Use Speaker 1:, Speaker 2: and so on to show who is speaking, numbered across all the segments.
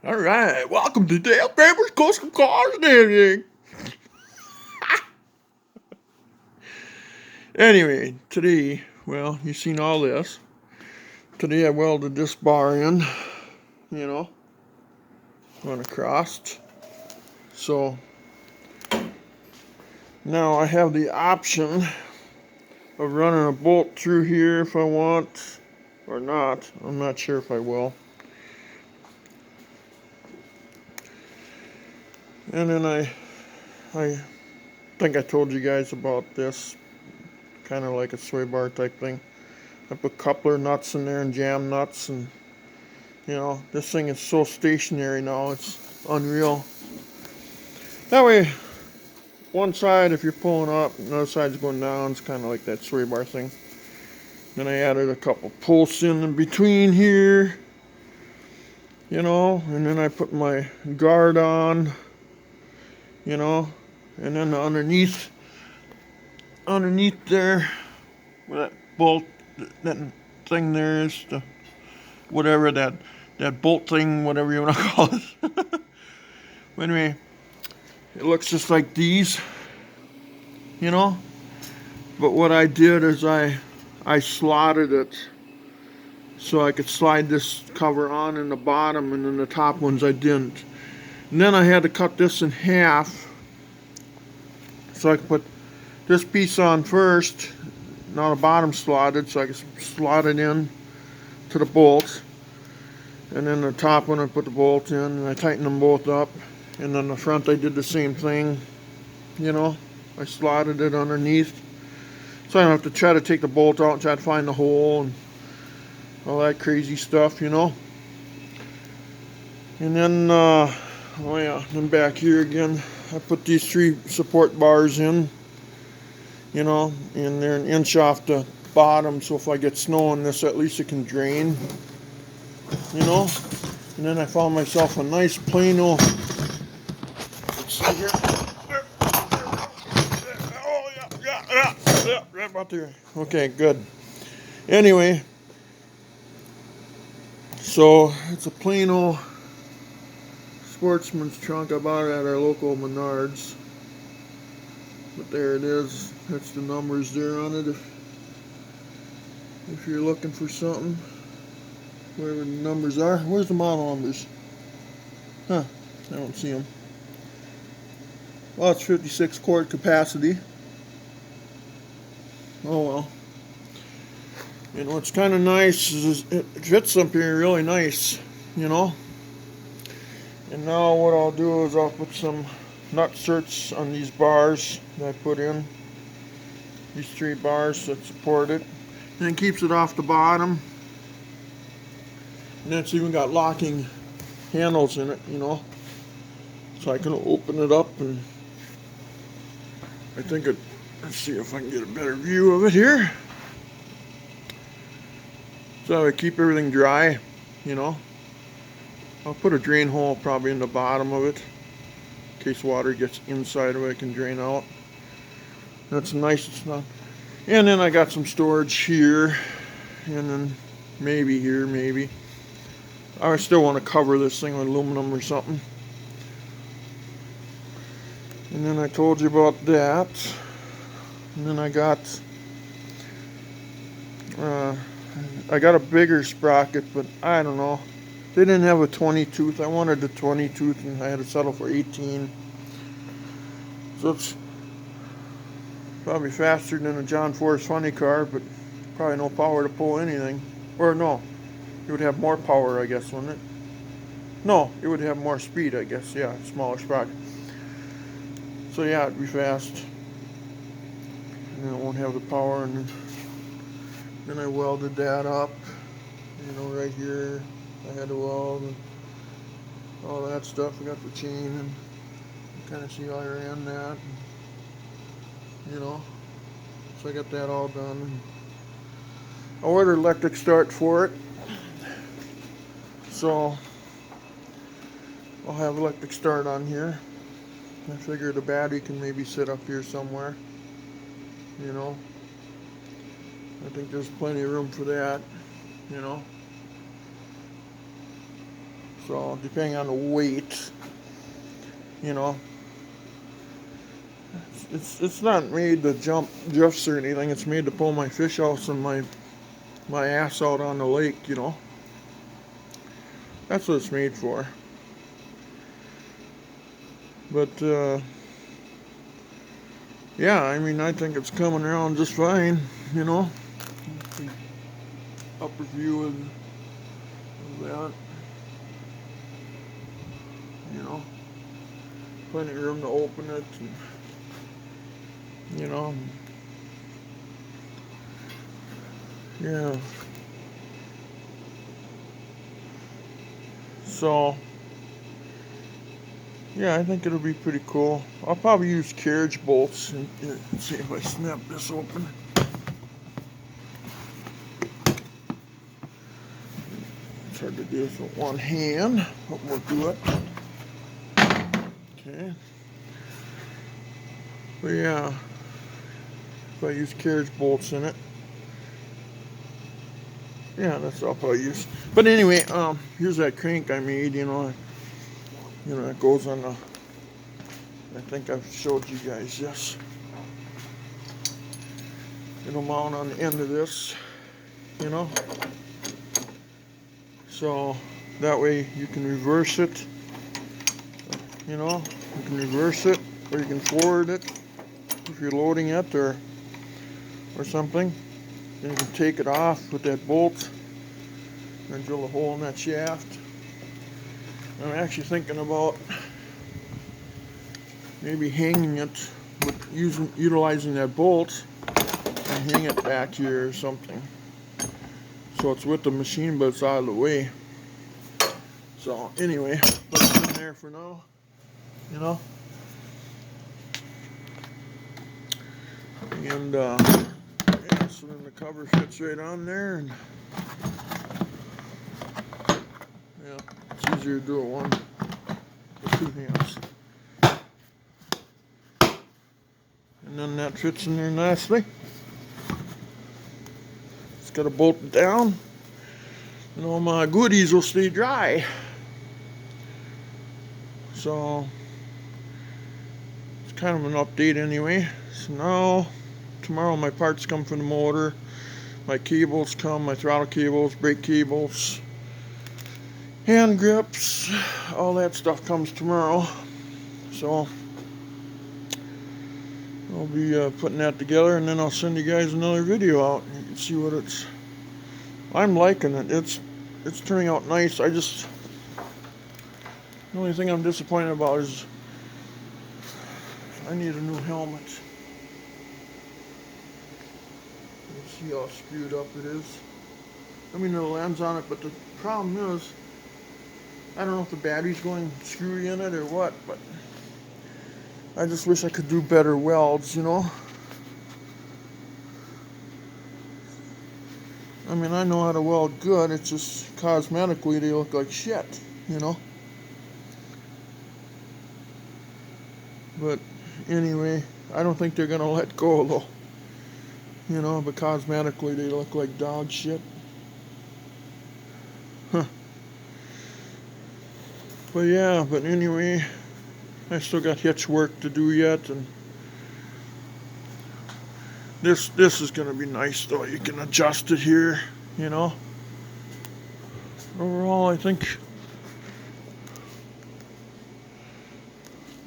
Speaker 1: All right, welcome to Dale Kramer's Custom Cars and Everything. Anyway, today, well, you've seen all this. Today I welded this bar in, you know, on across. So now I have the option of running a bolt through here if I want or not. I'm not sure if I will. And then I think I told you guys about this, kind of like a sway bar type thing. I put coupler nuts in there and jam nuts, and this thing is so stationary now, it's unreal. That way, one side if you're pulling up, another side's going down. It's kind of like that sway bar thing. Then I added a couple posts in between here, and then I put my guard on, and then underneath there, where that bolt, that thing there is, the whatever that bolt thing, whatever you want to call it. But anyway, it looks just like these, But what I did is I slotted it so I could slide this cover on in the bottom, and then the top ones I didn't. And then I had to cut this in half so I could put this piece on first. Now the bottom slotted, so I could slot it in to the bolt. And then the top one I put the bolt in, and I tightened them both up. And then the front I did the same thing, I slotted it underneath. So I don't have to try to take the bolt out and try to find the hole and all that crazy stuff, And then, then back here again, I put these 3 support bars in, and they're an inch off the bottom, so if I get snow on this, at least it can drain, And then I found myself a nice plain old, let's see here. Oh, yeah, right about there. Okay, good. Anyway, so it's a plain old Sportsman's trunk. I bought it at our local Menards. But there it is. That's the numbers there on it. If you're looking for something, wherever the numbers are. Where's the model numbers? Huh, I don't see them. Well, it's 56 quart capacity. Oh well. What's kind of nice is it fits up here really nice, And now what I'll do is I'll put some nut certs on these bars that I put in. These 3 bars that support it. And it keeps it off the bottom. And it's even got locking handles in it, So I can open it up, and I think let's see if I can get a better view of it here. So I keep everything dry, I'll put a drain hole probably in the bottom of it in case water gets inside of it, it can drain out. That's nice. It's not. And then I got some storage here, and then maybe here, maybe. I still want to cover this thing with aluminum or something. And then I told you about that. And then I got a bigger sprocket, but I don't know. They didn't have a 20 tooth. I wanted the 20 tooth, and I had to settle for 18. So it's probably faster than a John Force funny car, but probably no power to pull anything. Or no, it would have more power, I guess, wouldn't it? No, it would have more speed, I guess. Yeah, smaller sprocket. So yeah, it'd be fast. And it won't have the power. And then I welded that up, right here. I had to weld and all that stuff. I got the chain, and you kind of see how I ran that. So I got that all done. I ordered electric start for it. So I'll have electric start on here. I figure the battery can maybe sit up here somewhere. I think there's plenty of room for that, So depending on the weight, you know, it's not made to jump drifts or anything. It's made to pull my fish out and my ass out on the lake, you know. That's what it's made for. But yeah, I mean, I think it's coming around just fine, you know. Upper view of that, you know. Plenty of room to open it, and, you know. Yeah. So, yeah, I think it'll be pretty cool. I'll probably use carriage bolts and see if I snap this open. It's hard to do this with one hand, but we'll do it. Okay. But yeah, if I use carriage bolts in it, yeah, that's what I'll probably use. But anyway, here's that crank I made, you know, it goes on the, I think I've showed you guys this. It'll mount on the end of this, you know. So that way you can reverse it, you know. You can reverse it, or you can forward it if you're loading it or something. Then you can take it off with that bolt and drill a hole in that shaft. I'm actually thinking about maybe hanging it with utilizing that bolt and hang it back here or something. So it's with the machine, but it's out of the way. So anyway, put it in there for now, you know. And yeah, so then the cover fits right on there, and yeah, it's easier to do it with two hands. And then that fits in there nicely. Just gotta bolt it down, and all my goodies will stay dry. So it's kind of an update anyway. So now, tomorrow my parts come from the motor, my cables come, my throttle cables, brake cables, hand grips, all that stuff comes tomorrow. So I'll be putting that together, and then I'll send you guys another video out, and you can see what I'm liking it. It's turning out nice. The only thing I'm disappointed about is I need a new helmet. You see how screwed up it is. I mean, the lens on it, but the problem is, I don't know if the battery's going screwy in it or what, but I just wish I could do better welds, you know. I mean, I know how to weld good, it's just cosmetically they look like shit, you know. But anyway, I don't think they're gonna let go though. You know, but cosmetically they look like dog shit. Huh. But yeah, but anyway, I still got hitch work to do yet, and this is gonna be nice though. You can adjust it here, you know. Overall, I think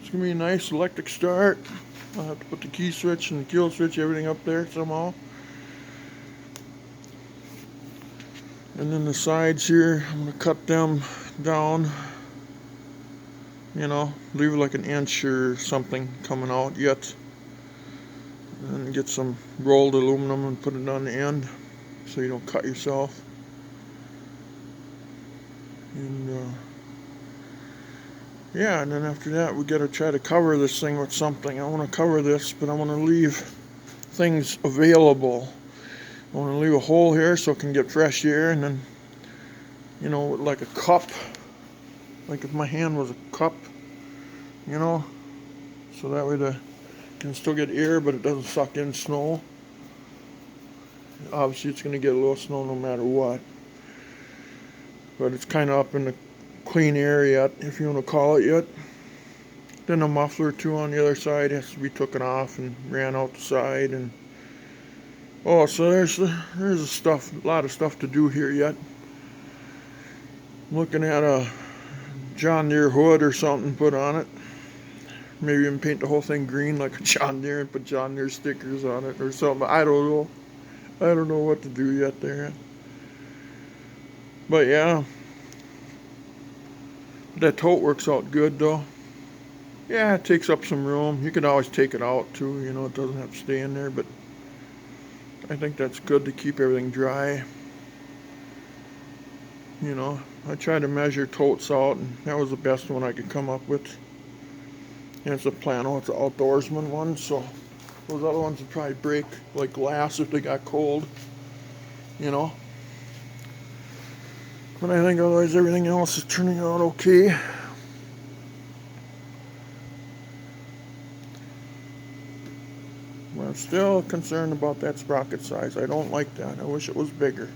Speaker 1: it's gonna be a nice electric start. I'll have to put the key switch and the kill switch, everything up there somehow. And then the sides here, I'm gonna cut them down, you know, leave like an inch or something coming out yet. And then get some rolled aluminum and put it on the end so you don't cut yourself. And yeah, and then after that we gotta try to cover this thing with something. I wanna cover this, but I wanna leave things available. I wanna leave a hole here so it can get fresh air, and then, you know, like a cup, like if my hand was a cup, you know, so that way the can still get air, but it doesn't suck in snow. Obviously it's gonna get a little snow no matter what, but it's kind of up in the clean air yet, if you want to call it yet. Then the muffler too on the other side has to be taken off and ran out the side. And oh, so there's a lot of stuff to do here yet. I'm looking at a John Deere hood or something put on it. Maybe even paint the whole thing green like a John Deere and put John Deere stickers on it or something. I don't know. I don't know what to do yet there. But yeah, that tote works out good though. Yeah, it takes up some room. You can always take it out too, you know, it doesn't have to stay in there, but I think that's good to keep everything dry. You know, I tried to measure totes out and that was the best one I could come up with. And it's a Plano, it's an outdoorsman one, so those other ones would probably break like glass if they got cold, you know. But I think otherwise everything else is turning out okay. But I'm still concerned about that sprocket size. I don't like that. I wish it was bigger.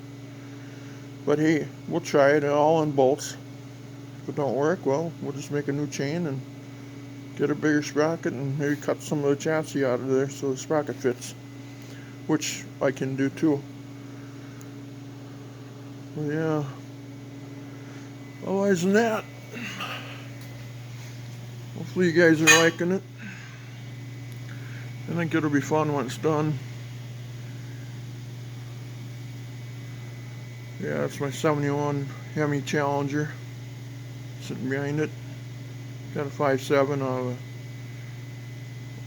Speaker 1: But hey, we'll try it all in bolts. If it don't work, well, we'll just make a new chain and get a bigger sprocket and maybe cut some of the chassis out of there so the sprocket fits. Which I can do too. But yeah. Otherwise than that, hopefully you guys are liking it. I think it'll be fun when it's done. Yeah, that's my 71 Hemi Challenger sitting behind it. Got a 5.7 of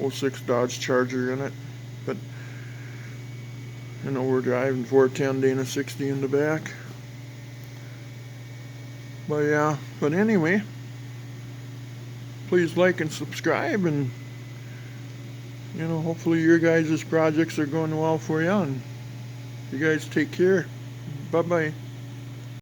Speaker 1: a 06 Dodge Charger in it. But you know, we're driving 410 Dana 60 in the back. But yeah, but anyway, please like and subscribe, and you know, hopefully your guys' projects are going well for you, and you guys take care. Bye bye.